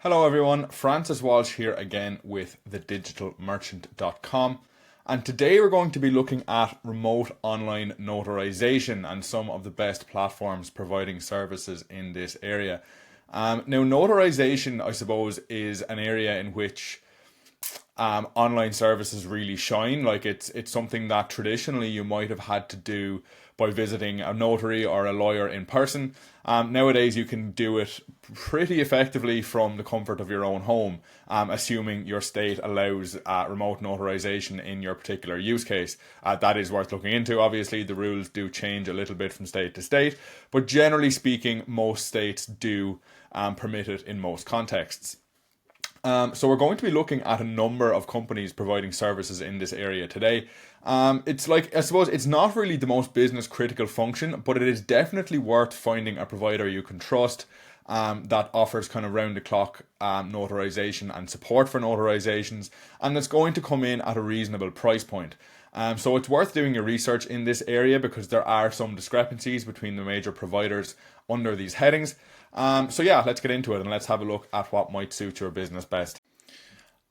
Hello everyone, Francis Walsh here again with thedigitalmerchant.com, and today we're going to be looking at remote online notarization and some of the best platforms providing services in this area. Now notarization, I suppose, is an area in which online services really shine. Like it's something that traditionally you might have had to do by visiting a notary or a lawyer in person. Nowadays you can do it pretty effectively from the comfort of your own home, assuming your state allows remote notarization in your particular use case. That is worth looking into. Obviously the rules do change a little bit from state to state, but generally speaking most states do permit it in most contexts. So we're going to be looking at a number of companies providing services in this area today. It's like, I suppose it's not really the most business critical function, but it is definitely worth finding a provider you can trust that offers kind of round the clock notarization and support for notarizations, and it's going to come in at a reasonable price point. So it's worth doing your research in this area because there are some discrepancies between the major providers under these headings. So yeah, let's get into it and let's have a look at what might suit your business best.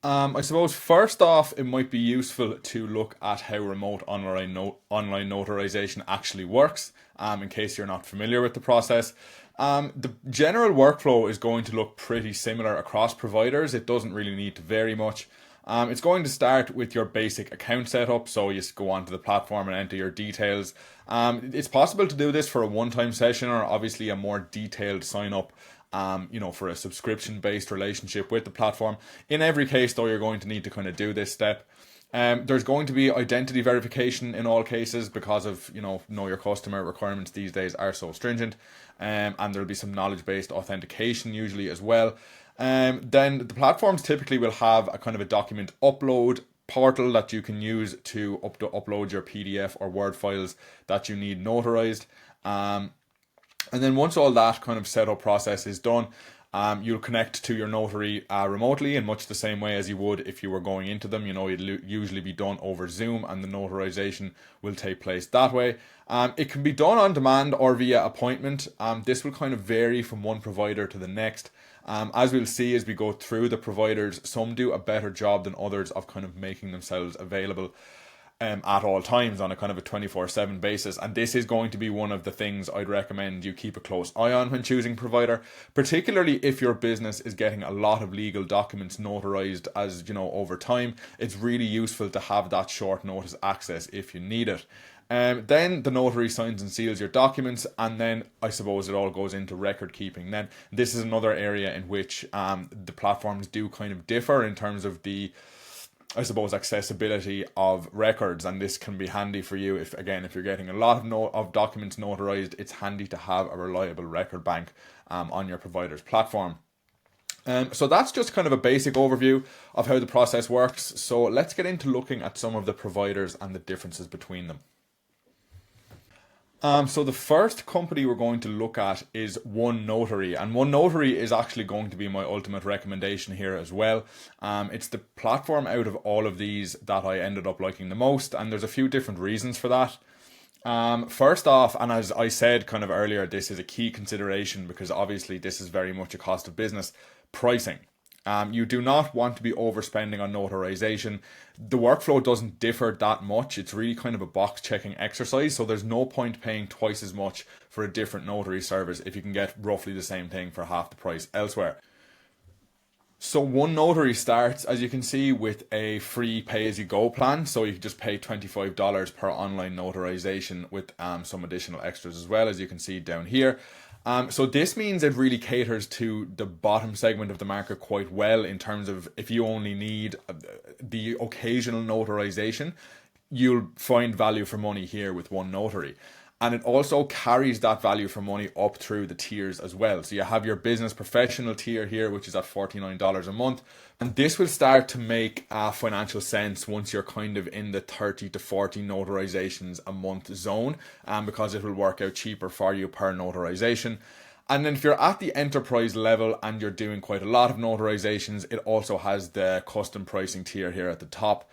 I suppose first off, it might be useful to look at how remote online notarization actually works, in case you're not familiar with the process. The general workflow is going to look pretty similar across providers. It doesn't really need to vary much. It's going to start with your basic account setup, so you just go onto the platform and enter your details. It's possible to do this for a one-time session or obviously a more detailed sign-up, for a subscription-based relationship with the platform. In every case, though, you're going to need to kind of do this step. There's going to be identity verification in all cases because of, know your customer requirements these days are so stringent. And there'll be some knowledge-based authentication usually as well. Then the platforms typically will have a kind of a document upload portal that you can use to upload your PDF or Word files that you need notarized. And then once all that kind of setup process is done, you'll connect to your notary remotely in much the same way as you would if you were going into them. It'll usually be done over Zoom and the notarization will take place that way. It can be done on demand or via appointment. This will kind of vary from one provider to the next. As we'll see as we go through the providers, some do a better job than others of kind of making themselves available at all times on a kind of a 24/7 basis, and this is going to be one of the things I'd recommend you keep a close eye on when choosing provider, particularly if your business is getting a lot of legal documents notarized as over time. It's really useful to have that short notice access if you need it. Then the notary signs and seals your documents, and then I suppose it all goes into record keeping. Then this is another area in which the platforms do kind of differ in terms of the, I suppose, accessibility of records, and this can be handy for you if you're getting a lot of documents notarized. It's handy to have a reliable record bank on your provider's platform. So that's just kind of a basic overview of how the process works. So let's get into looking at some of the providers and the differences between them. So the first company we're going to look at is OneNotary, and OneNotary is actually going to be my ultimate recommendation here as well. It's the platform out of all of these that I ended up liking the most, and there's a few different reasons for that. First off, and as I said kind of earlier, this is a key consideration because obviously this is very much a cost of business: pricing. You do not want to be overspending on notarization. The workflow doesn't differ that much. It's really kind of a box checking exercise. So there's no point paying twice as much for a different notary service if you can get roughly the same thing for half the price elsewhere. So OneNotary starts, as you can see, with a free pay-as-you-go plan. So you can just pay $25 per online notarization with some additional extras as well, as you can see down here. So this means it really caters to the bottom segment of the market quite well in terms of if you only need the occasional notarization, you'll find value for money here with OneNotary. And it also carries that value for money up through the tiers as well. So you have your business professional tier here, which is at $49 a month. And this will start to make financial sense once you're kind of in the 30 to 40 notarizations a month zone, because it will work out cheaper for you per notarization. And then if you're at the enterprise level and you're doing quite a lot of notarizations, it also has the custom pricing tier here at the top,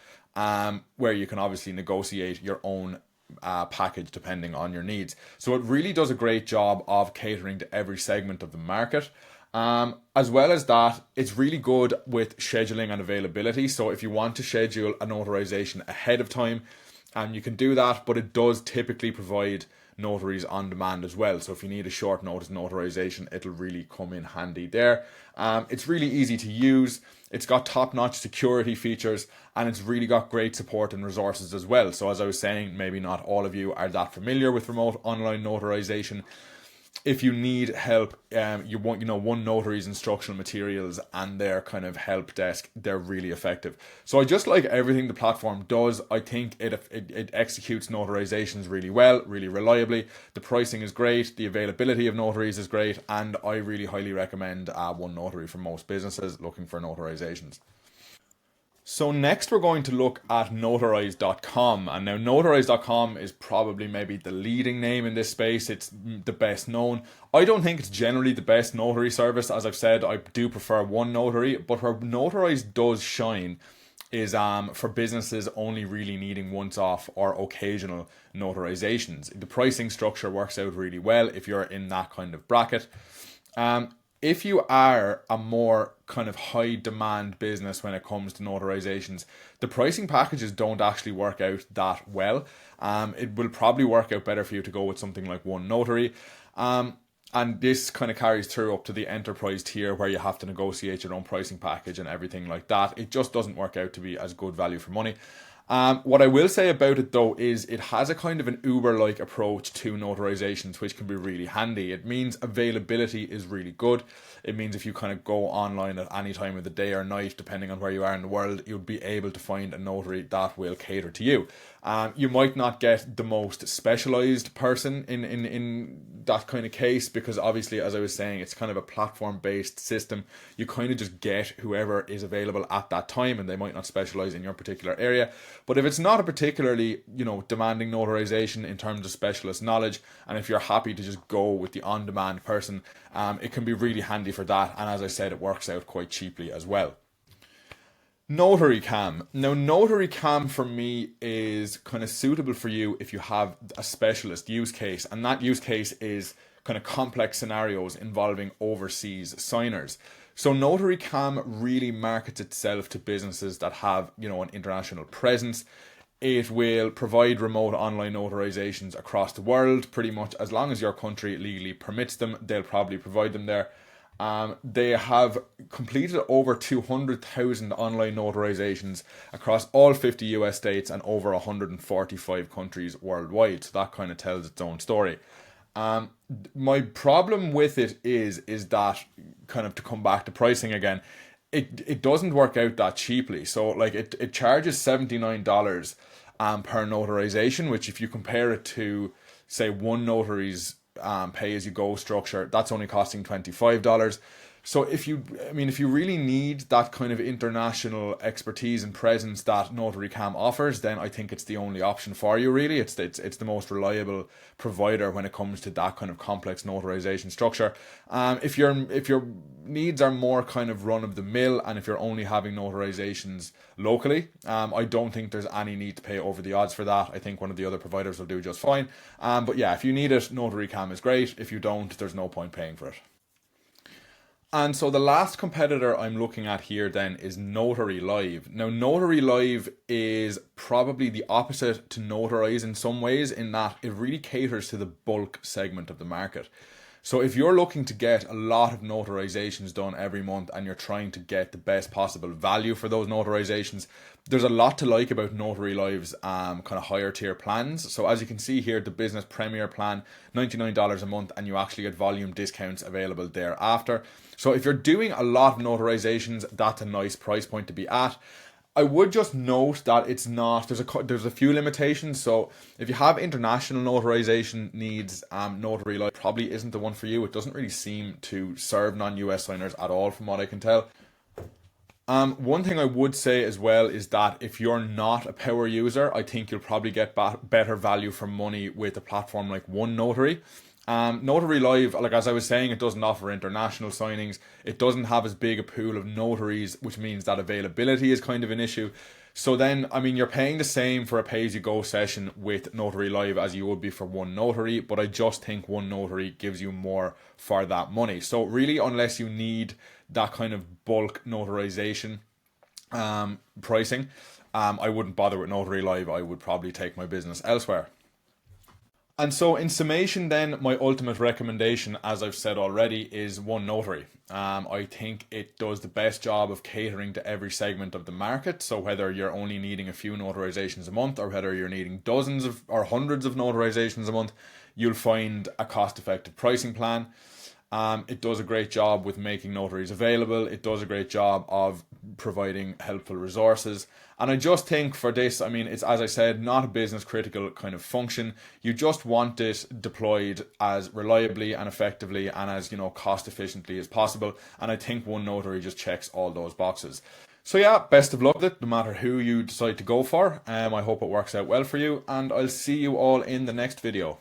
where you can obviously negotiate your own package depending on your needs. So it really does a great job of catering to every segment of the market. As well as that, it's really good with scheduling and availability. So if you want to schedule a notarization ahead of time, you can do that, but it does typically provide notaries on demand as well. So if you need a short notice notarization, it'll really come in handy there. It's really easy to use. It's got top-notch security features, and it's really got great support and resources as well. So as I was saying, maybe not all of you are that familiar with remote online notarization. If you need help, you want, OneNotary's instructional materials and their kind of help desk, they're really effective. So I just like everything the platform does. I think it executes notarizations really well, really reliably. The pricing is great, the availability of notaries is great, and I really highly recommend OneNotary for most businesses looking for notarizations. So next we're going to look at Notarize.com, and now Notarize.com is probably maybe the leading name in this space. It's the best known. I don't think it's generally the best notary service. As I've said, I do prefer OneNotary, but where Notarize does shine is for businesses only really needing once-off or occasional notarizations. The pricing structure works out really well if you're in that kind of bracket. If you are a more kind of high demand business when it comes to notarizations, the pricing packages don't actually work out that well. It will probably work out better for you to go with something like OneNotary. And this kind of carries through up to the enterprise tier where you have to negotiate your own pricing package and everything like that. It just doesn't work out to be as good value for money. What I will say about it though is it has a kind of an Uber-like approach to notarizations, which can be really handy. It means availability is really good. It means if you kind of go online at any time of the day or night, depending on where you are in the world, you'll be able to find a notary that will cater to you. You might not get the most specialized person in that kind of case, because obviously, as I was saying, it's kind of a platform-based system. You kind of just get whoever is available at that time, and they might not specialize in your particular area. But if it's not a particularly, demanding notarization in terms of specialist knowledge, and if you're happy to just go with the on-demand person, it can be really handy for that. And as I said, it works out quite cheaply as well. NotaryCam. Now, NotaryCam for me is kind of suitable for you if you have a specialist use case, and that use case is kind of complex scenarios involving overseas signers. So NotaryCam really markets itself to businesses that have, an international presence. It will provide remote online notarizations across the world, pretty much as long as your country legally permits them, they'll probably provide them there. They have completed over 200,000 online notarizations across all 50 US states and over 145 countries worldwide. So that kind of tells its own story. My problem with it is that, kind of to come back to pricing again, it doesn't work out that cheaply. So like it charges $79 per notarization, which if you compare it to say OneNotary's pay-as-you-go structure, that's only costing $25. So if you really need that kind of international expertise and presence that NotaryCam offers, then I think it's the only option for you. Really, it's the most reliable provider when it comes to that kind of complex notarization structure. If your needs are more kind of run of the mill, and if you're only having notarizations locally, I don't think there's any need to pay over the odds for that. I think one of the other providers will do just fine. But yeah, if you need it, NotaryCam is great. If you don't, there's no point paying for it. And so the last competitor I'm looking at here then is NotaryLive. Now, NotaryLive is probably the opposite to Notarize in some ways, in that it really caters to the bulk segment of the market. So if you're looking to get a lot of notarizations done every month and you're trying to get the best possible value for those notarizations, there's a lot to like about NotaryLive's kind of higher tier plans. So as you can see here, the business premier plan, $99 a month, and you actually get volume discounts available thereafter. So if you're doing a lot of notarizations, that's a nice price point to be at. I would just note that it's not, there's a few limitations. So if you have international notarization needs, NotaryLive probably isn't the one for you. It doesn't really seem to serve non-US signers at all from what I can tell. One thing I would say as well is that if you're not a power user, I think you'll probably get better value for money with a platform like OneNotary. NotaryLive, like as I was saying, it doesn't offer international signings. It doesn't have as big a pool of notaries, which means that availability is kind of an issue. So then, I mean, you're paying the same for a pay-as-you-go session with NotaryLive as you would be for OneNotary, but I just think OneNotary gives you more for that money. So really, unless you need that kind of bulk notarization pricing, I wouldn't bother with NotaryLive. I would probably take my business elsewhere. And so, in summation, then, my ultimate recommendation, as I've said already, is OneNotary. I think it does the best job of catering to every segment of the market. So, whether you're only needing a few notarizations a month or whether you're needing dozens of or hundreds of notarizations a month, you'll find a cost effective pricing plan. It does a great job with making notaries available. It does a great job of providing helpful resources. And I just think for this, I mean, it's, as I said, not a business critical kind of function. You just want it deployed as reliably and effectively and as, cost efficiently as possible. And I think OneNotary just checks all those boxes. So yeah, best of luck with it, no matter who you decide to go for. I hope it works out well for you, and I'll see you all in the next video.